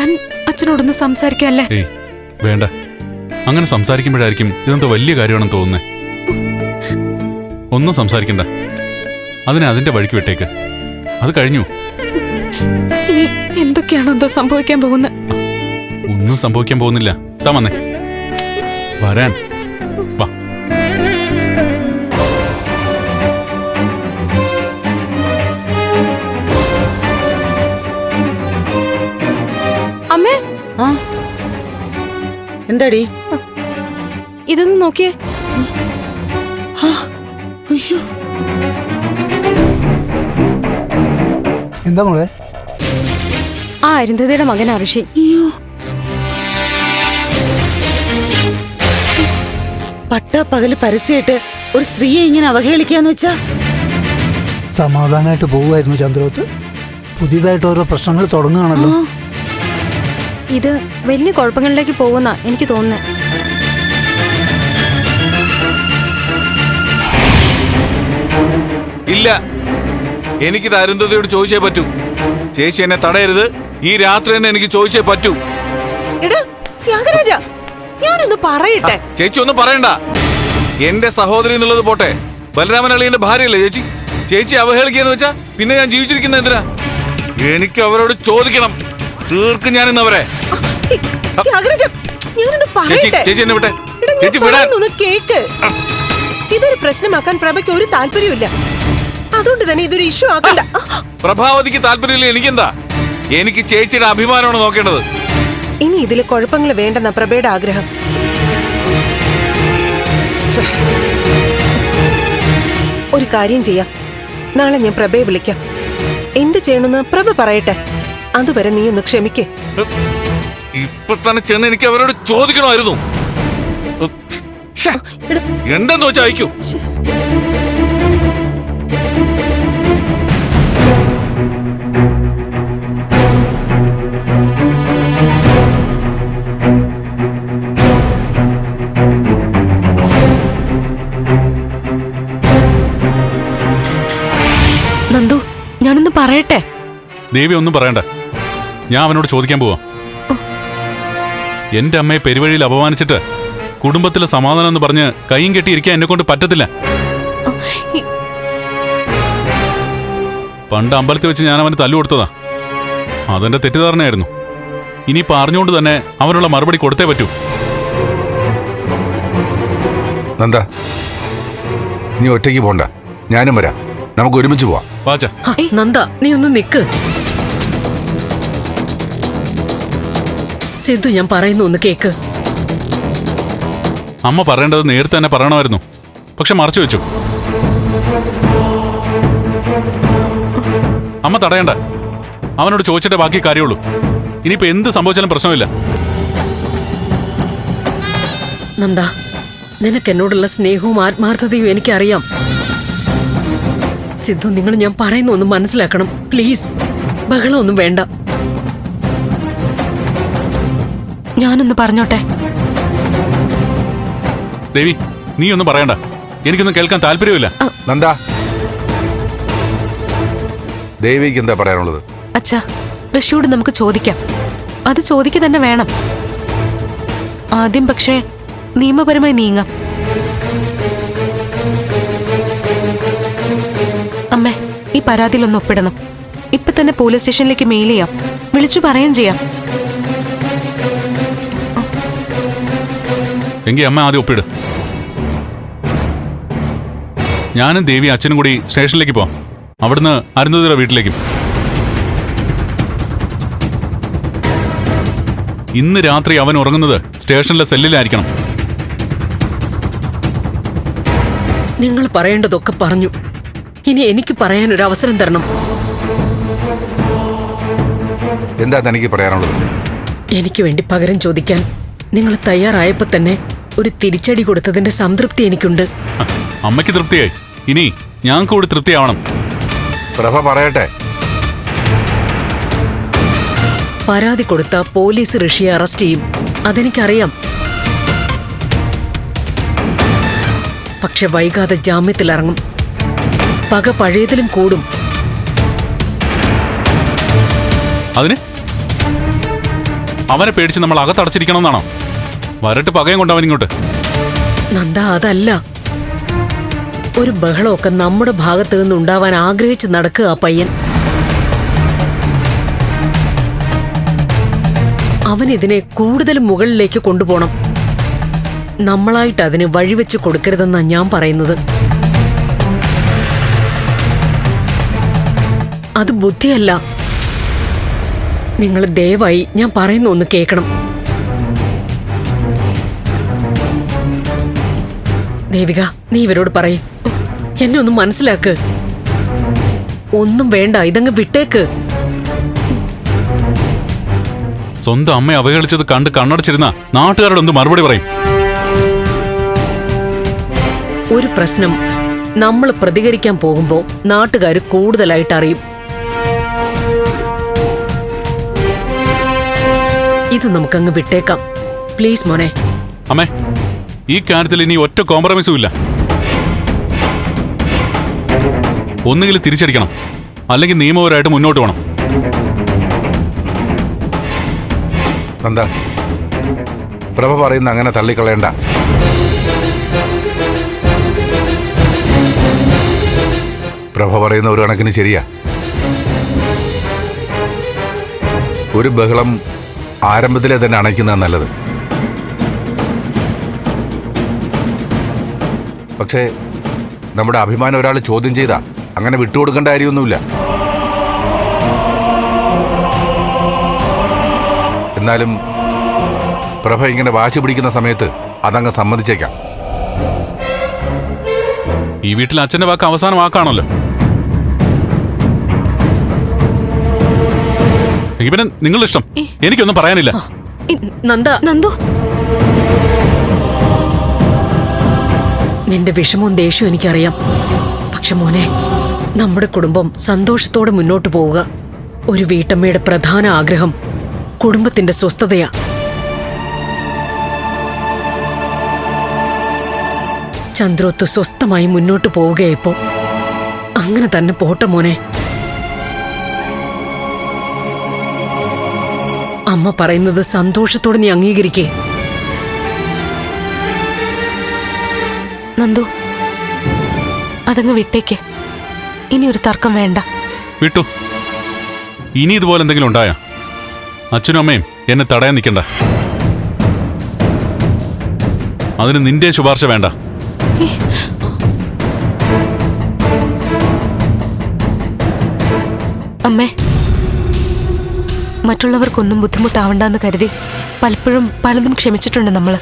ഞാൻ അച്ഛനോടൊന്ന് സംസാരിക്കല്ലേ? ഏയ് വേണ്ട, അങ്ങനെ സംസാരിക്കുമ്പോഴായിരിക്കും ഇതെന്തോ വലിയ കാര്യമാണെന്ന് തോന്നുന്നേ. ഒന്നും സംസാരിക്കണ്ട, അതിനെ അതിന്റെ വഴിക്ക് വിട്ടേക്ക്. അത് കഴിഞ്ഞു. ഇനി എന്തൊക്കെയാണോ എന്തോ സംഭവിക്കാൻ പോകുന്നത്? ഒന്നും സംഭവിക്കാൻ പോകുന്നില്ല. താ വന്നേ, വരാൻ വാ. അമ്മേ, എന്താടി? ഇതൊന്ന് നോക്കിയേ. അയ്യോ, എന്താ മോളെ? ആ അരുന്ധതിയുടെ മകൻ ഋഷി. അയ്യോ, പട്ടാ പകല് പരസ്യമായിട്ട് ഒരു സ്ത്രീയെ ഇങ്ങനെ അവഹേളിക്കാന്ന് വെച്ചാ? സമാധാനമായിട്ട് പോവുമായിരുന്നു ചന്ദ്രോത്ത്. പുതിയതായിട്ട് ഓരോ പ്രശ്നങ്ങൾ തുടങ്ങുകയാണല്ലോ. ഇത് വലിയ കുഴപ്പങ്ങളിലേക്ക് പോകുന്ന എനിക്ക് തോന്നുന്നത്. ഇല്ല, എനിക്കിത് അരുന്ധതിയോട് ചോദിച്ചേ പറ്റൂ. ചേച്ചി എന്നെ തടയരുത്. ഈ രാത്രി തന്നെ എനിക്ക് ചോദിച്ചേ പറ്റൂ. എടാ ത്യാഗരാജ, ഞാനൊന്ന് പറയട്ടെ. ചേച്ചി ഒന്നും പറയണ്ട. എന്റെ സഹോദരി എന്നുള്ളത് പോട്ടെ, ബലരാമൻ അളിയന്റെ ഭാര്യയല്ലേ ചേച്ചി. ചേച്ചി അവഹേളിക്കാന്ന് വെച്ചാ പിന്നെ ഞാൻ ജീവിച്ചിരിക്കുന്ന എന്തിനാ? എനിക്ക് അവരോട് ചോദിക്കണം. തീർക്കും ഞാൻ ഇന്നവരെ. ത്യാഗരാജ, ഞാനൊന്ന് ചേച്ചി പറയട്ടെ. ചേച്ചി എന്നെ വിട്ടെ. എടാ, ഞാൻ ചേച്ചി വിടാൻ. പറയുന്നൊന്ന് കേക്ക്. ഇതൊരു പ്രശ്നമാക്കാൻ പ്രഭയ്ക്ക് ഒരു താല്പര്യമില്ല. അതുകൊണ്ട് തന്നെ ഇതൊരു ഇഷ്യൂ ആക്കണ്ട. പ്രഭാവതിക്ക് താല്പര്യമില്ല, എനിക്കെന്താ? എനിക്ക് ചേച്ചിയുടെ അഭിമാനമാണ് നോക്കേണ്ടത്. ഇനി ഇതിലെ കുഴപ്പങ്ങൾ വേണ്ടെന്ന പ്രഭയുടെ ആഗ്രഹം. ഒരു കാര്യം ചെയ്യാം, നാളെ ഞാൻ പ്രഭയെ വിളിക്കാം. എന്ത് ചെയ്യണമെന്ന് പ്രഭ പറയട്ടെ. അതുവരെ നീ ഒന്ന് ക്ഷമിക്കേ. ഇപ്പൊ തന്നെ ചെന്ന് എനിക്ക് അവരോട് ചോദിക്കണമായിരുന്നു. എന്താന്ന് വെച്ചാ അയക്കൂ. നന്ദു, ഞാനൊന്ന് പറയട്ടെ. ദേവി ഒന്നും പറയണ്ട, ഞാൻ അവനോട് ചോദിക്കാൻ പോവാ. എന്റെ അമ്മയെ പെരുവഴിയിൽ അപമാനിച്ചിട്ട് കുടുംബത്തിലെ സമാധാനം എന്ന് പറഞ്ഞ് കൈയും കെട്ടിയിരിക്കാൻ എന്നെ കൊണ്ട് പറ്റത്തില്ല. പണ്ട് അമ്പലത്തിൽ വെച്ച് ഞാൻ അവന് തല്ലു കൊടുത്തതാ. അതെന്റെ തെറ്റിദ്ധാരണയായിരുന്നു. ഇനിയിപ്പോ അറിഞ്ഞുകൊണ്ട് തന്നെ അവനുള്ള മറുപടി കൊടുത്തേ പറ്റൂ. നന്ദ, നീ ഒറ്റയ്ക്ക് പോണ്ട, ഞാനും വരാം. നമുക്ക് ഒരുമിച്ച് പോവാം. വാച്ച നന്ദ, നീ ഒന്ന് നിക്ക്. സിദ്ധു, ഞാൻ പറയുന്നു ഒന്ന് കേക്ക്. അമ്മ പറയേണ്ടത് നേരത്തെ തന്നെ പറയണമായിരുന്നു, പക്ഷെ മറച്ചു വെച്ചു. അമ്മ തടയണ്ട, അവനോട് ചോദിച്ചിട്ടേ ബാക്കി കാര്യമുള്ളൂ. ഇനിയിപ്പോ എന്ത് സംഭവിച്ചാലും പ്രശ്നമില്ല. നന്ദ, നിനക്ക് എന്നോടുള്ള സ്നേഹവും ആത്മാർത്ഥതയും എനിക്കറിയാം. സിദ്ധു, നിങ്ങൾ ഞാൻ പറയുന്ന ഒന്ന് മനസ്സിലാക്കണം പ്ലീസ്. ബഹളമൊന്നും വേണ്ട. ഞാനൊന്ന് പറഞ്ഞോട്ടെ. ദേവി, നീ ഒന്നും പറയണ്ട, എനിക്കൊന്നും കേൾക്കാൻ താല്പര്യമില്ല. നന്ദ, ദേവിക്ക് എന്താ പറയാനുള്ളത്? അച്ഛാ, ഋഷിയോട് നമുക്ക് ചോദിക്കാം. അത് ചോദിക്കുക തന്നെ വേണം. ആദ്യം പക്ഷേ നിയമപരമായി നീങ്ങാം. അമ്മേ, ഈ പരാതിയിലൊന്ന് ഒപ്പിടണം. ഇപ്പൊ തന്നെ പോലീസ് സ്റ്റേഷനിലേക്ക് മെയിൽ ചെയ്യാം, വിളിച്ചു പറയുകയും ചെയ്യാം. എങ്കിൽ അമ്മ ആദ്യം ഒപ്പിട്. ഞാനും ദേവി അച്ഛനും കൂടി സ്റ്റേഷനിലേക്ക് പോവാം. അവിടുന്ന് അരുന്ധതിയുടെ വീട്ടിലേക്കും. ഇന്ന് രാത്രി അവൻ ഉറങ്ങുന്നത് സ്റ്റേഷനിലെ സെല്ലിലായിരിക്കണം. നിങ്ങൾ പറയേണ്ടതൊക്കെ പറഞ്ഞു. ഇനി എനിക്ക് പറയാനൊരു അവസരം തരണം. എന്താ തനിക്ക് പറയാനുള്ളത്? എനിക്ക് വേണ്ടി പകരം ചോദിക്കാൻ നിങ്ങൾ തയ്യാറായപ്പോ തന്നെ ഒരു തിരിച്ചടി കൊടുത്തതിന്റെ സംതൃപ്തി എനിക്കുണ്ട്. അമ്മയ്ക്ക് തൃപ്തിയായി, ഇനി ഞാൻ കൂടി തൃപ്തിയാവണം. പ്രഭ പറയട്ടെ. പരാതി കൊടുത്ത പോലീസ് ഋഷിയെ അറസ്റ്റ് ചെയ്യും, അതെനിക്കറിയാം. പക്ഷെ വൈകാതെ ജാമ്യത്തിലിറങ്ങും. പക പഴയതിലും കൂടും. അതിന് അവനെ പേടിച്ച് നമ്മൾ അകത്തടച്ചിരിക്കണമെന്നാണോ? വരട്ട് പകയം കൊണ്ടവൻ ഇങ്ങോട്ട്. നന്ദ, അതല്ല. ഒരു ബഹളമൊക്കെ നമ്മുടെ ഭാഗത്ത് നിന്ന് ഉണ്ടാവാൻ ആഗ്രഹിച്ച് നടക്കുക ആ പയ്യൻ. അവൻ ഇതിനെ കൂടുതൽ മുകളിലേക്ക് കൊണ്ടുപോകണം. നമ്മളായിട്ട് അതിന് വഴിവെച്ച് കൊടുക്കരുതെന്നാ ഞാൻ പറയുന്നത്. അത് ബുദ്ധിയല്ല. നിങ്ങൾ ദയവായി ഞാൻ പറയുന്ന ഒന്ന് കേൾക്കണം. ദേവിക, നീ ഇവരോട് പറയ്. എന്നെ ഒന്ന് മനസ്സിലാക്ക്. ഒന്നും വേണ്ട, ഇതങ്ങ് വിട്ടേക്ക്. സ്വന്തം അമ്മയെ അവഹേളിച്ചത് കണ്ട് കണ്ണടച്ചിരുന്ന നാട്ടുകാരോട് എന്ത് മറുപടി പറയും? ഒരു പ്രശ്നം നമ്മൾ പ്രതികരിക്കാൻ പോകുമ്പോ നാട്ടുകാർ കൂടുതലായിട്ട് അറിയും. ഇത് നമുക്കങ്ങ് വിട്ടേക്കാം. പ്ലീസ് മോനെ. അമ്മേ, ഈ കാര്യത്തിൽ ഇനി ഒറ്റ കോംപ്രമൈസും ഇല്ല. ഒന്നുകിൽ തിരിച്ചടിക്കണം, അല്ലെങ്കിൽ നിയമപരമായിട്ട് മുന്നോട്ട് പോകണം. എന്താ പ്രഭ പറയുന്ന അങ്ങനെ തള്ളിക്കളയണ്ട. പ്രഭ പറയുന്ന ഒരു കണക്കിന് ശരിയാ. ഒരു ബഹളം ആരംഭത്തിലെ തന്നെ അണയ്ക്കുന്നത് നല്ലത്. പക്ഷേ നമ്മുടെ അഭിമാനം ഒരാൾ ചോദ്യം ചെയ്താ അങ്ങനെ വിട്ടുകൊടുക്കേണ്ട കാര്യമൊന്നുമില്ല. എന്നാലും പ്രഭ ഇങ്ങനെ വാശി പിടിക്കുന്ന സമയത്ത് അതങ്ങ് സമ്മതിച്ചേക്കാം. ഈ വീട്ടിൽ അച്ഛന്റെ വാക്ക് അവസാന വാക്കാണല്ലോ. ഇവന് നിങ്ങളുടെ ഇഷ്ടം, എനിക്കൊന്നും പറയാനില്ല. നന്ദ, നന്ദു, നിന്റെ വിഷമവും ദേഷ്യവും എനിക്കറിയാം. പക്ഷെ മോനെ, നമ്മുടെ കുടുംബം സന്തോഷത്തോടെ മുന്നോട്ട് പോവുക. ഒരു വീട്ടമ്മയുടെ പ്രധാന ആഗ്രഹം കുടുംബത്തിന്റെ സ്വസ്ഥതയാ. ചന്ദ്രോത്ത് സ്വസ്ഥമായി മുന്നോട്ട് പോവുകയിപ്പോ. അങ്ങനെ തന്നെ പോട്ടെ മോനെ. അമ്മ പറയുന്നത് സന്തോഷത്തോടെ നീ അംഗീകരിക്കേ. നന്ദു, അതങ്ങ് വിട്ടേക്ക്. ഇനി ഒരു തർക്കം വേണ്ട. വിട്ടു. ഇനി ഇതുപോലെ എന്തെങ്കിലും ഉണ്ടായ അച്ഛനും അമ്മയും എന്നെ തടയാൻ നിൽക്കണ്ട. അതിന് നിന്റെ ശുപാർശ വേണ്ട. അമ്മേ, മറ്റുള്ളവർക്കൊന്നും ബുദ്ധിമുട്ടാവണ്ടെന്ന് കരുതി പലപ്പോഴും പലതും ക്ഷമിച്ചിട്ടുണ്ട് നമ്മള്.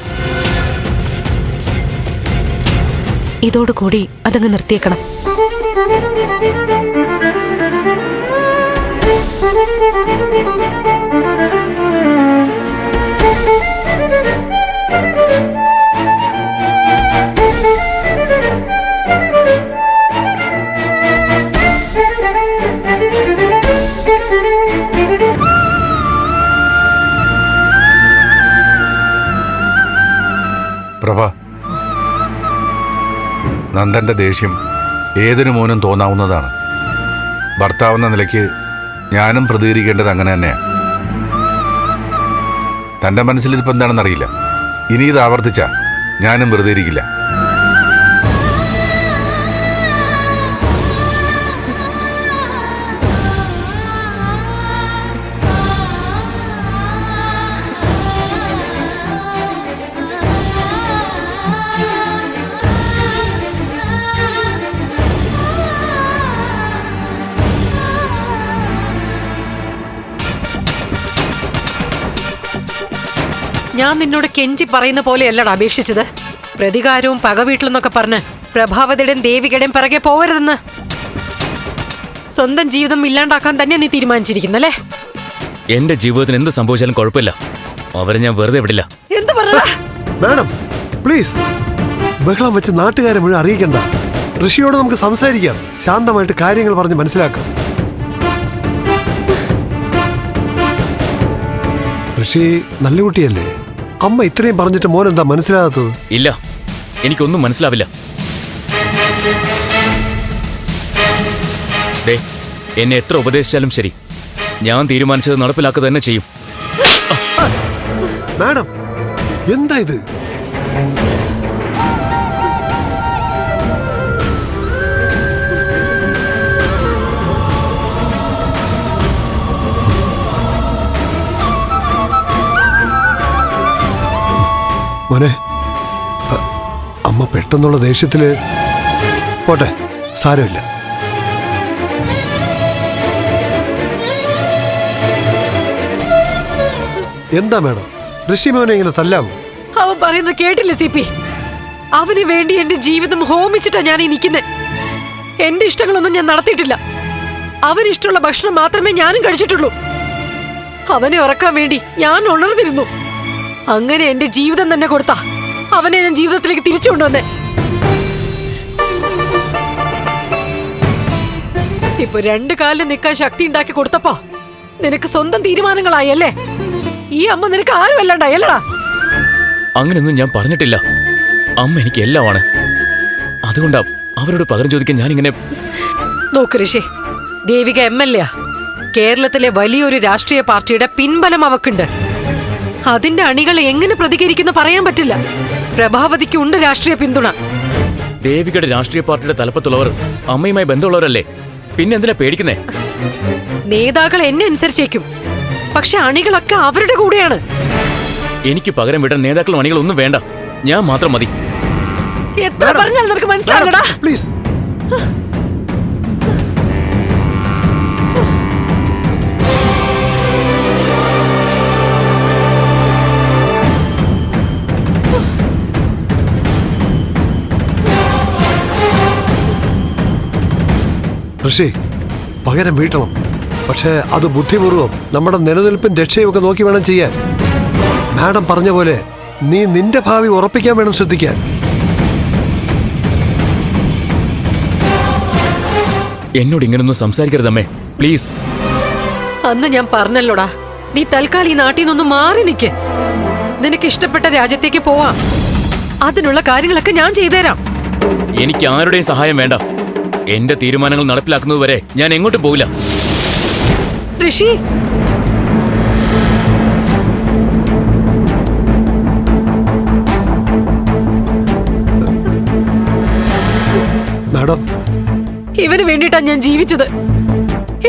ഇതോടുകൂടി അതങ്ങ് നിർത്തിയേക്കണം. പ്രഭ, നന്ദന്റെ ദേഷ്യം ഏതൊരു മോനും തോന്നാവുന്നതാണ്. ഭർത്താവെന്ന നിലയ്ക്ക് ഞാനും പ്രതികരിക്കേണ്ടത് അങ്ങനെ തന്നെയാണ്. തന്റെ മനസ്സിലിരിപ്പം എന്താണെന്നറിയില്ല. ഇനി ഇത് ആവർത്തിച്ച ഞാനും പ്രതികരിക്കില്ല. ഞാൻ നിന്നോട് കെഞ്ചി പറയുന്ന പോലെയല്ലടാ അപേക്ഷിച്ചത്. പ്രതികാരവും പകവീട്ടിലെന്നൊക്കെ പറഞ്ഞ് പ്രഭാവതിയുടെയും ദേവികയുടെയും പിറകെ പോവരുതെന്ന്. സ്വന്തം ജീവിതം ഇല്ലാണ്ടാക്കാൻ തന്നെ നീ തീരുമാനിച്ചിരിക്കുന്നല്ലേ? എന്റെ ജീവിതത്തിന് എന്ത് സംഭവിച്ചാലും കുഴപ്പമില്ല. അവരെ ഞാൻ വെറുതെ വിടില്ല. എന്ത് പറഞ്ഞ മാഡം, പ്ലീസ് ബഹളം വെച്ച് നാട്ടുകാരെ മുഴുവൻ അറിയിക്കണ്ട. ഋഷിയോട് നമുക്ക് സംസാരിക്കാം, ശാന്തമായിട്ട് കാര്യങ്ങൾ പറഞ്ഞ് മനസ്സിലാക്കാം. ഋഷി നല്ല കുട്ടിയല്ലേ? അമ്മ ഇത്രയും പറഞ്ഞിട്ട് മോൻ എന്താ മനസ്സിലാകാത്തത്? ഇല്ല, എനിക്കൊന്നും മനസ്സിലാവില്ല. എന്നെ എത്ര ഉപദേശിച്ചാലും ശരി, ഞാൻ തീരുമാനിച്ചത് നടപ്പിലാക്കുക തന്നെ ചെയ്യും. മാഡം എന്താ ഇത്? മോനെ, അമ്മ പെട്ടെന്നുള്ള ദേഷ്യത്തില് പോട്ടെ, സാരമില്ല. എന്താ മാഡം, ഋഷി മോനെ ഇങ്ങനെ തല്ലാമോ? അവൻ പറയുന്നത് കേട്ടില്ല CP. അവന് വേണ്ടി എന്റെ ജീവിതം ഹോമിച്ചിട്ടാ ഞാൻ ഈ നിൽക്കുന്നത്. എന്റെ ഇഷ്ടങ്ങളൊന്നും ഞാൻ നടത്തിയിട്ടില്ല. അവന് ഇഷ്ടമുള്ള ഭക്ഷണം മാത്രമേ ഞാനും കഴിച്ചിട്ടുള്ളൂ. അവനെ ഉറക്കാൻ വേണ്ടി ഞാൻ ഉണർന്നിരുന്നു. അങ്ങനെ എന്റെ ജീവിതം തന്നെ കൊടുത്താ അവനെ ഞാൻ ജീവിതത്തിലേക്ക് തിരിച്ചു കൊണ്ടുവന്നേ. ഇപ്പൊ 2 കാലിൽ നിൽക്കാൻ ശക്തി ഉണ്ടാക്കി കൊടുത്തപ്പോ നിനക്ക് സ്വന്തം തീരുമാനങ്ങളായി അല്ലേ? ഈ അമ്മ നിനക്ക് ആരും അല്ലാണ്ടായല്ലടാ. അങ്ങനെയൊന്നും ഞാൻ പറഞ്ഞിട്ടില്ല. അമ്മ എനിക്ക് എല്ലാമാണ്. അതുകൊണ്ടാ അവരോട് പകരം ചോദിക്കാൻ ഞാനിങ്ങനെ. നോക്ക് ഋഷി, ദേവിക MLA കേരളത്തിലെ വലിയൊരു രാഷ്ട്രീയ പാർട്ടിയുടെ പിൻബലം അവക്കുണ്ട്. അതിന്റെ അണികൾ എങ്ങനെ പ്രതികരിക്കുന്ന പറയാൻ പറ്റില്ല. പ്രഭാവതിക്ക് ഉണ്ട് രാഷ്ട്രീയ പിന്തുണ. ദേവികയുടെ രാഷ്ട്രീയ പാർട്ടിയുടെ തലപ്പത്തുള്ളവർ അമ്മയുമായി ബന്ധമുള്ളവരല്ലേ? പിന്നെ എന്തിനാ പേടിക്കുന്നേ? നേതാക്കൾ എന്നെ അനുസരിച്ചേക്കും, പക്ഷെ അണികളൊക്കെ അവരുടെ കൂടെയാണ്. എനിക്ക് പകരം വിടാൻ നേതാക്കളും അണികളും ഒന്നും വേണ്ട. ഞാൻ മാത്രം മതി. എത്ര പറഞ്ഞാൽ നിനക്ക് മനസ്സിലാകടാ? പ്ലീസ്. ഋഷി, പകരം വീട്ടണം. പക്ഷേ അത് ബുദ്ധിപൂർവം നമ്മുടെ നിലനിൽപ്പും രക്ഷയും ഒക്കെ നോക്കി വേണം ചെയ്യാൻ. മാഡം പറഞ്ഞ പോലെ നീ നിന്റെ ഭാവി ഉറപ്പിക്കാൻ വേണം ശ്രദ്ധിക്കാൻ. എന്നോട് ഇങ്ങനൊന്നും സംസാരിക്കരുതമ്മേ, പ്ലീസ്. അന്ന് ഞാൻ പറഞ്ഞല്ലോടാ, നീ തൽക്കാലം ഈ നാട്ടിൽ നിന്നൊന്ന് മാറി നിൽക്ക്. നിനക്ക് ഇഷ്ടപ്പെട്ട രാജ്യത്തേക്ക് പോവാം. അതിനുള്ള കാര്യങ്ങളൊക്കെ ഞാൻ ചെയ്തുതരാം. എനിക്ക് ആരുടെയും സഹായം വേണ്ട. എന്റെ തീരുമാനങ്ങൾ നടപ്പിലാക്കുന്നതുവരെ ഞാൻ എങ്ങോട്ടും പോവില്ല. ഋഷി, മാഡം, ഇവന് വേണ്ടിയിട്ടാ ഞാൻ ജീവിച്ചത്.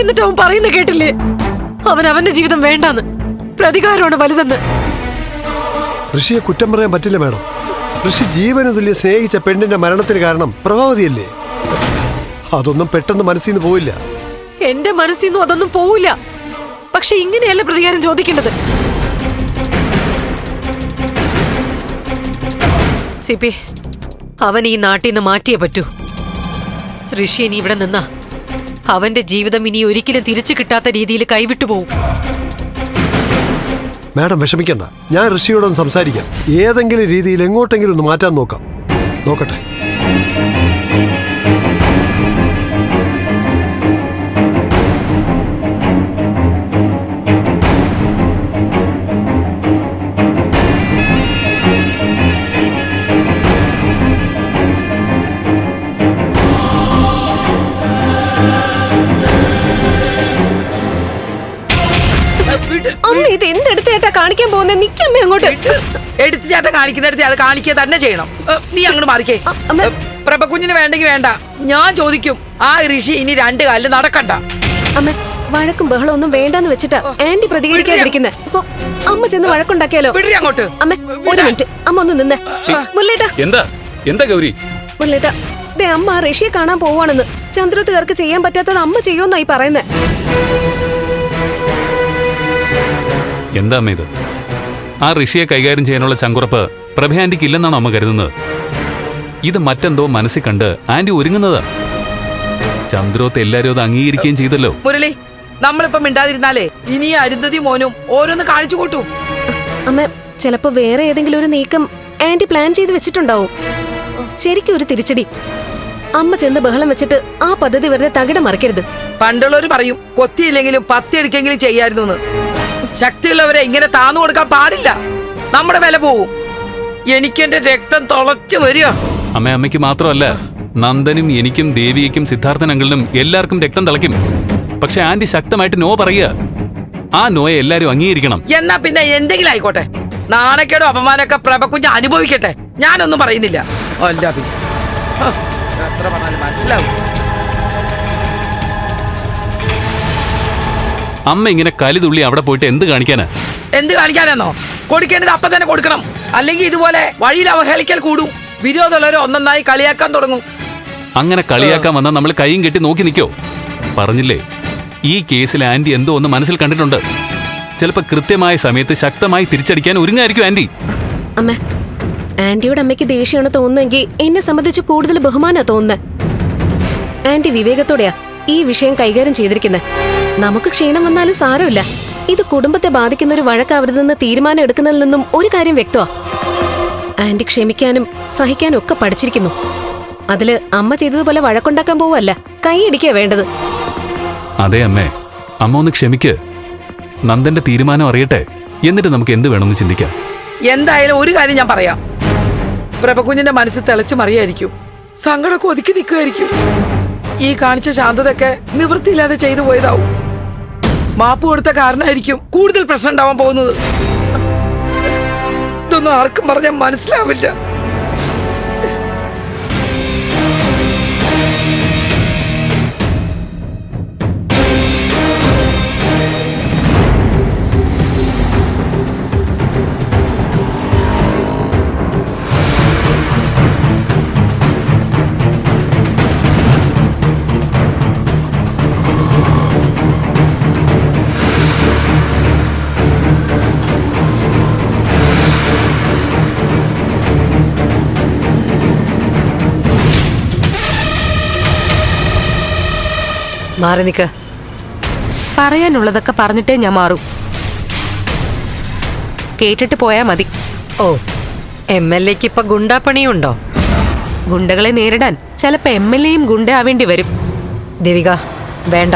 എന്നിട്ട് അവൻ പറയുന്ന കേട്ടില്ലേ, അവന്റെ ജീവിതം വേണ്ടാന്ന്. പ്രതികാരമാണ് വലുതെന്ന്. ഋഷിയെ കുറ്റം പറയാൻ പറ്റില്ല മാഡം. ഋഷി ജീവന് തുല്യ സ്നേഹിച്ച പെണ്ണിന്റെ മരണത്തിന് കാരണം പ്രഭാവതിയല്ലേ? അതൊന്നും പെട്ടെന്ന് മനസ്സിൽ നിന്ന് പോയില്ല. എന്റെ മനസ്സിൽ നിന്നും അതൊന്നും പോവില്ല. പക്ഷെ ഇങ്ങനെയല്ല പ്രതികാരം ചോദിക്കേണ്ടത്. CP, അവൻ ഈ നാട്ടിൽ നിന്ന് മാറ്റിയേ പറ്റൂ. ഋഷി ഇനി ഇവിടെ നിന്നാ അവന്റെ ജീവിതം ഇനി ഒരിക്കലും തിരിച്ചു കിട്ടാത്ത രീതിയിൽ കൈവിട്ടു പോവും. മാഡം വിഷമിക്കണ്ട, ഞാൻ ഋഷിയോടൊന്ന് സംസാരിക്കാം. ഏതെങ്കിലും രീതിയിൽ എങ്ങോട്ടെങ്കിലും ഒന്ന് മാറ്റാൻ നോക്കട്ടെ. അമ്മ ഇത് എന്തെടുത്തേട്ടാ കാണിക്കാൻ പോകുന്നത്? നിക്കമ്മ അങ്ങോട്ട്. എടുത്ത് ചേട്ടൻ കാണിക്കുന്നിടത്ത് അത് കാണിക്കുക തന്നെ ചെയ്യണം. നീ അങ്ങോട്ട് മാറിക്കേ. പ്രഭ കുഞ്ഞിന് വേണ്ടെങ്കിൽ വേണ്ട, ഞാൻ ചോദിക്കും. ആ ഋഷി ഇനി 2 കാലിൽ നടക്കണ്ട. അമ്മ, വഴക്കും ബഹളം ഒന്നും വേണ്ടെന്ന് വെച്ചിട്ടാ ആന്റി പ്രതികരിക്കാതിരിക്കുന്നത്. അപ്പൊ അമ്മ ചെന്ന് വഴക്കുണ്ടാക്കിയാലോ? അങ്ങോട്ട്. അമ്മ, ഒരു മിനിറ്റ്, അമ്മ ഒന്ന് നിന്നേ. മുല്ലേട്ടാ. എന്താ ഗൗരി? മുല്ലേട്ടാ, ദേ അമ്മ ആ ഋഷിയെ കാണാൻ പോവാണെന്ന്. ചന്ദ്രത്തുകാർക്ക് ചെയ്യാൻ പറ്റാത്തത് അമ്മ ചെയ്യുമെന്നായി പറയുന്നേ. എന്താ അമ്മ ഇത്? ആ ഋഷിയെ കൈകാര്യം ചെയ്യാനുള്ള ചങ്കുറപ്പ് പ്രഭ ആന്റിക്ക് ഇല്ലെന്നാണോ അമ്മ കരുതുന്നത്? ഇത് മറ്റെന്തോ മനസ്സിൽ കണ്ട് ആന്റി ഒരുങ്ങുന്നതാ. ചന്ദ്രോത്ത് എല്ലാരും അത് അംഗീകരിക്കുകയും ചെയ്തല്ലോ. മുരളി, നമ്മളിപ്പോ മിണ്ടാതിരുന്നാലേ ഇനി അരുന്ധതി മോനും ഓരോന്ന് കാണിച്ചു കൂട്ടും. അമ്മ, ചിലപ്പോ വേറെ ഏതെങ്കിലും ഒരു നീക്കം ആന്റി പ്ലാൻ ചെയ്ത് വെച്ചിട്ടുണ്ടാവും. ശരിക്കും ഒരു തിരിച്ചടി. അമ്മ ചെന്ന് ബഹളം വെച്ചിട്ട് ആ പദ്ധതി വെറുതെ തകിടം മറിക്കരുത്. പണ്ടുള്ളവര് പറയും, കൊത്തിയില്ലെങ്കിലും 10 എടുക്കെങ്കിലും ചെയ്യായിരുന്നു. ശക്തിയുള്ളവരെ ഇങ്ങനെ താന്നു കൊടുക്കാൻ പാടില്ല. നമ്മുടെ വില പോവും. എനിക്കെന്റെ രക്തം തുളച്ചു വരിക. അമ്മയ്ക്ക് മാത്രമല്ല, നന്ദനും എനിക്കും ദേവിയയ്ക്കും സിദ്ധാർത്ഥൻ അങ്കിളിനും എല്ലാവർക്കും രക്തം തിളയ്ക്കും. പക്ഷെ ആന്റി ശക്തമായിട്ട് നോ പറയുക. ആ നോയെ എല്ലാരും അംഗീകരിക്കണം. എന്നാ പിന്നെ എന്തെങ്കിലും ആയിക്കോട്ടെ. നാണക്കേടോ അപമാനമൊക്കെ പ്രഭക്കുഞ്ഞ് അനുഭവിക്കട്ടെ. ഞാനൊന്നും പറയുന്നില്ല. അല്ല പിന്നെ എത്ര പറഞ്ഞാലും മനസ്സിലാവും. അമ്മ ഇങ്ങനെ കലിതുള്ളി അവിടെ പോയിട്ട് എന്ത് കാണിക്കാനാ? എന്ത് കാണിക്കാനെന്നോ? കൊടുക്കേണ്ടത് അപ്പം തന്നെ കൊടുക്കണം. അല്ലെങ്കിൽ ഇതുപോലെ വഴിയിൽ അവഹേളിക്കൽ കൂടും. വിരോധമുള്ളവരെ ഒന്നൊന്നായി കളിയാക്കാൻ തുടങ്ങും. അങ്ങനെ കളിയാക്കാൻ വന്നാൽ നമ്മൾ കൈയും കെട്ടി നോക്കി നിൽക്കോ? പറഞ്ഞില്ലേ, ഈ കേസിൽ ആന്റി എന്തോ ഒന്ന് മനസ്സിൽ കണ്ടിട്ടുണ്ട്. ചിലപ്പോ കൃത്യമായ സമയത്ത് ശക്തമായി തിരിച്ചടിക്കാൻ ഒരുങ്ങായിരിക്കും ആന്റി. അമ്മ, ആന്റിയോട് അമ്മയ്ക്ക് ദേഷ്യമാണ് തോന്നുന്നെങ്കിൽ എന്നെ സംബന്ധിച്ച് കൂടുതൽ ബഹുമാനാ തോന്നുന്നത്. ആന്റി വിവേകത്തോടെയാ ഈ വിഷയം കൈകാര്യം ചെയ്തിരിക്കുന്നത്. നമുക്ക് ക്ഷീണം വന്നാലും സാരമില്ല. ഇത് കുടുംബത്തെ ബാധിക്കുന്ന ഒരു വഴക്കാവരുതെന്ന് തീരുമാനം എടുക്കുന്നതിൽ നിന്നും ഒരു കാര്യം വ്യക്തമാ. ആന്റി ക്ഷമിക്കാനും സഹിക്കാനും ഒക്കെ പഠിച്ചിരിക്കുന്നു. അതില് അമ്മ ചെയ്തതുപോലെ വഴക്കുണ്ടാക്കാൻ പോവല്ല, കൈയടിക്കാ വേണ്ടത്. അതെ അമ്മേ, അമ്മ ഒന്ന് ക്ഷമിക്ക്. നന്ദന്റെ തീരുമാനം അറിയട്ടെ, എന്നിട്ട് നമുക്ക് എന്ത് വേണമെന്ന് ചിന്തിക്കാം. എന്തായാലും ഒരു കാര്യം ഞാൻ പറയാം. പ്രഭകുഞ്ഞിന്റെ മനസ്സ് തിളച്ചു മറിയായിരിക്കും. സങ്കടമൊക്കെ ഒതുക്കി നിൽക്കുമായിരിക്കും. ഈ കാണിച്ച ശാന്തതൊക്കെ നിവൃത്തിയില്ലാതെ ചെയ്തു പോയതാവും. മാപ്പ് കൊടുത്ത കാരണമായിരിക്കും കൂടുതൽ പ്രശ്നം ഉണ്ടാവാൻ പോകുന്നത്. ഇതൊന്നും ആർക്കും പറഞ്ഞാൽ മനസ്സിലാവില്ല. മാറി നിക്ക. പറയാനുള്ളതൊക്കെ പറഞ്ഞിട്ടേ ഞാൻ മാറൂ. കേട്ടിട്ട് പോയാ മതി. ഓ, MLAക്ക് ഇപ്പൊ ഗുണ്ടാപ്പണിയുണ്ടോ? ഗുണ്ടകളെ നേരിടാൻ ചിലപ്പോ MLAയും ഗുണ്ട ആവേണ്ടി വരും. ദേവിക, വേണ്ട.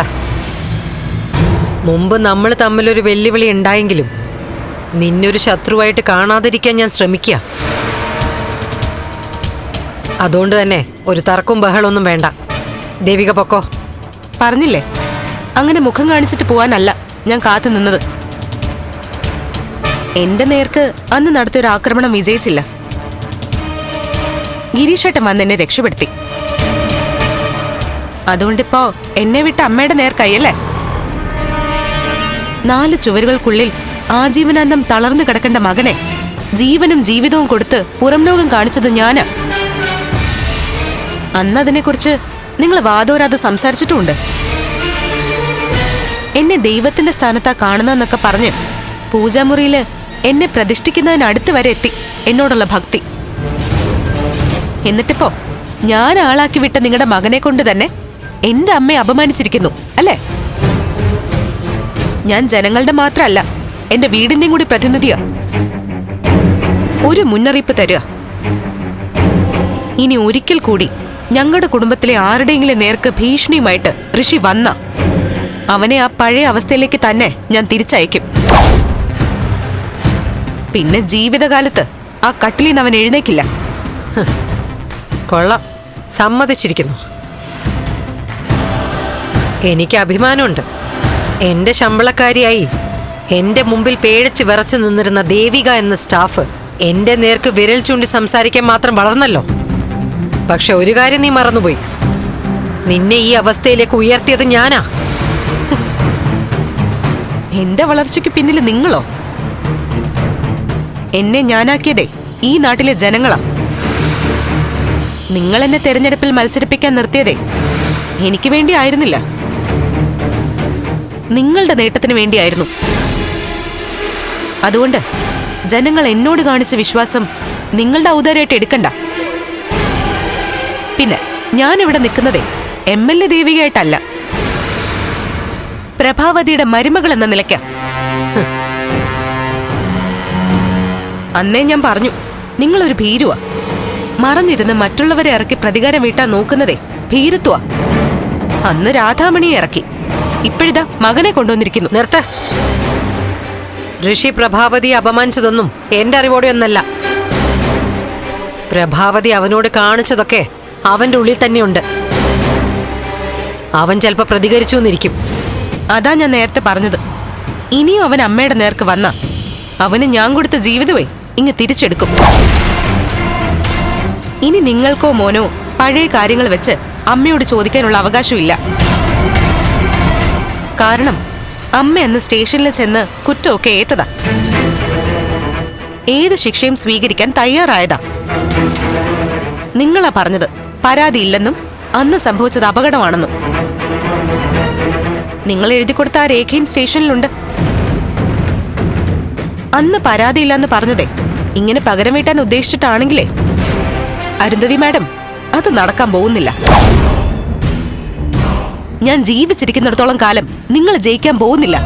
മുമ്പ് നമ്മൾ തമ്മിലൊരു വെല്ലുവിളി ഉണ്ടായെങ്കിലും നിന്നൊരു ശത്രുവായിട്ട് കാണാതിരിക്കാൻ ഞാൻ ശ്രമിക്കുക. അതുകൊണ്ട് തന്നെ ഒരു തർക്കവും ബഹളമൊന്നും വേണ്ട. ദേവിക പൊക്കോ. പറഞ്ഞില്ലേ, അങ്ങനെ മുഖം കാണിച്ചിട്ട് പോവാനല്ല ഞാൻ കാത്തു നിന്നത്. എന്റെ നേർക്ക് അന്ന് നടത്തിയൊരു ആക്രമണം വിജയിച്ചില്ല. ഗിരീഷേട്ടൻ വന്ന് എന്നെ രക്ഷപ്പെടുത്തി. അതുകൊണ്ടിപ്പോ എന്നെ വിട്ട് അമ്മയുടെ നേർക്കയ്യല്ലേ? 4 ചുവരുകൾക്കുള്ളിൽ ആജീവനാന്തം തളർന്നു കിടക്കേണ്ട മകനെ ജീവനും ജീവിതവും കൊടുത്ത് പുറം ലോകം കാണിച്ചത് ഞാനാ. അന്നതിനെക്കുറിച്ച് നിങ്ങൾ വാദോരാതെ സംസാരിച്ചിട്ടുമുണ്ട്. എന്നെ ദൈവത്തിന്റെ സ്ഥാനത്താ കാണുന്നതെന്നൊക്കെ പറഞ്ഞ് പൂജാമുറിയില് എന്നെ പ്രതിഷ്ഠിക്കുന്നതിനടുത്ത് വരെ എത്തി എന്നോടുള്ള ഭക്തി. എന്നിട്ടിപ്പോ ഞാൻ ആളാക്കി വിട്ട നിങ്ങളുടെ മകനെ കൊണ്ട് തന്നെ എന്റെ അമ്മയെ അപമാനിച്ചിരിക്കുന്നു അല്ലേ? ഞാൻ ജനങ്ങളുടെ മാത്രമല്ല, എന്റെ വീടിന്റെയും കൂടി പ്രതിനിധിയാ. ഒരു മുന്നറിയിപ്പ് തരിക. ഇനി ഒരിക്കൽ കൂടി ഞങ്ങളുടെ കുടുംബത്തിലെ ആരുടെയെങ്കിലും നേർക്ക് ഭീഷണിയുമായിട്ട് ഋഷി വന്ന അവനെ ആ പഴയ അവസ്ഥയിലേക്ക് തന്നെ ഞാൻ തിരിച്ചയക്കും. പിന്നെ ജീവിതകാലത്ത് ആ കട്ടിലിൽ നിന്ന് അവൻ എഴുന്നേക്കില്ല. കൊള്ളാം, സമ്മതിച്ചിരിക്കുന്നു. എനിക്ക് അഭിമാനമുണ്ട്. എന്റെ ശമ്പളക്കാരിയായി എന്റെ മുമ്പിൽ പേഴച്ച് വിറച്ചു നിന്നിരുന്ന ദേവിക എന്ന സ്റ്റാഫ് എന്റെ നേർക്ക് വിരൽ ചൂണ്ടി സംസാരിക്കാൻ മാത്രം വളർന്നല്ലോ. പക്ഷെ ഒരു കാര്യം നീ മറന്നുപോയി. നിന്നെ ഈ അവസ്ഥയിലേക്ക് ഉയർത്തിയത് ഞാനാ. എന്റെ വളർച്ചയ്ക്ക് പിന്നിൽ നിങ്ങളോ? എന്നെ ഞാനാക്കിയതേ ഈ നാട്ടിലെ ജനങ്ങളാ. നിങ്ങൾ എന്നെ തെരഞ്ഞെടുപ്പിൽ മത്സരിപ്പിക്കാൻ നിർത്തിയതേ എനിക്ക് വേണ്ടി ആയിരുന്നില്ല, നിങ്ങളുടെ നേട്ടത്തിന് വേണ്ടിയായിരുന്നു. അതുകൊണ്ട് ജനങ്ങൾ എന്നോട് കാണിച്ച വിശ്വാസം നിങ്ങളുടെ ഔദാര്യമായിട്ട് എടുക്കണ്ട. പിന്നെ ഞാനിവിടെ നിൽക്കുന്നതേ MLA ദേവികയായിട്ടല്ല, പ്രഭാവതിയുടെ മരുമകൾ എന്ന നിലയ്ക്ക. അന്നേ ഞാൻ പറഞ്ഞു, നിങ്ങളൊരു ഭീരുവാ. മറഞ്ഞിരുന്ന് മറ്റുള്ളവരെ ഇറക്കി പ്രതികാരം വീട്ടാൻ നോക്കുന്നതേ ഭീരുത്വ. അന്ന് രാധാമണിയെ ഇറക്കി, ഇപ്പോഴിതാ മകനെ കൊണ്ടുവന്നിരിക്കുന്നു. നിർത്ത. ഋഷി പ്രഭാവതിയെ അപമാനിച്ചതൊന്നും എന്റെ അറിവോടെയൊന്നല്ല. പ്രഭാവതി അവനോട് കാണിച്ചതൊക്കെ അവന്റെ ഉള്ളിൽ തന്നെയുണ്ട്. അവൻ ചിലപ്പോ പ്രതികരിച്ചു എന്നിരിക്കും. അതാ ഞാൻ നേരത്തെ പറഞ്ഞത്, ഇനിയും അവൻ അമ്മയുടെ നേർക്ക് വന്ന അവന് ഞാൻ കൊടുത്ത ജീവിതമേ ഇങ്ങ് തിരിച്ചെടുക്കും. ഇനി നിങ്ങൾക്കോ മോനോ പഴയ കാര്യങ്ങൾ വെച്ച് അമ്മയോട് ചോദിക്കാനുള്ള അവകാശമില്ല. കാരണം അമ്മ അന്ന് സ്റ്റേഷനിൽ ചെന്ന് കുറ്റമൊക്കെ ഏറ്റതാ. ഏത് ശിക്ഷയും സ്വീകരിക്കാൻ തയ്യാറായതാ. നിങ്ങളാ പറഞ്ഞത് പരാതിയില്ലെന്നും അന്ന് സംഭവിച്ചത് അപകടമാണെന്നും. നിങ്ങൾ എഴുതി കൊടുത്ത ആ രേഖയും സ്റ്റേഷനിലുണ്ട്. അന്ന് പരാതിയില്ലെന്ന് പറഞ്ഞതേ ഇങ്ങനെ പകരം വീട്ടാൻ ഉദ്ദേശിച്ചിട്ടാണെങ്കിലേ അരുന്ധതി മാഡം, അത് നടക്കാൻ പോകുന്നില്ല. ഞാൻ ജീവിച്ചിരിക്കുന്നിടത്തോളം കാലം നിങ്ങൾ ജയിക്കാൻ പോകുന്നില്ല.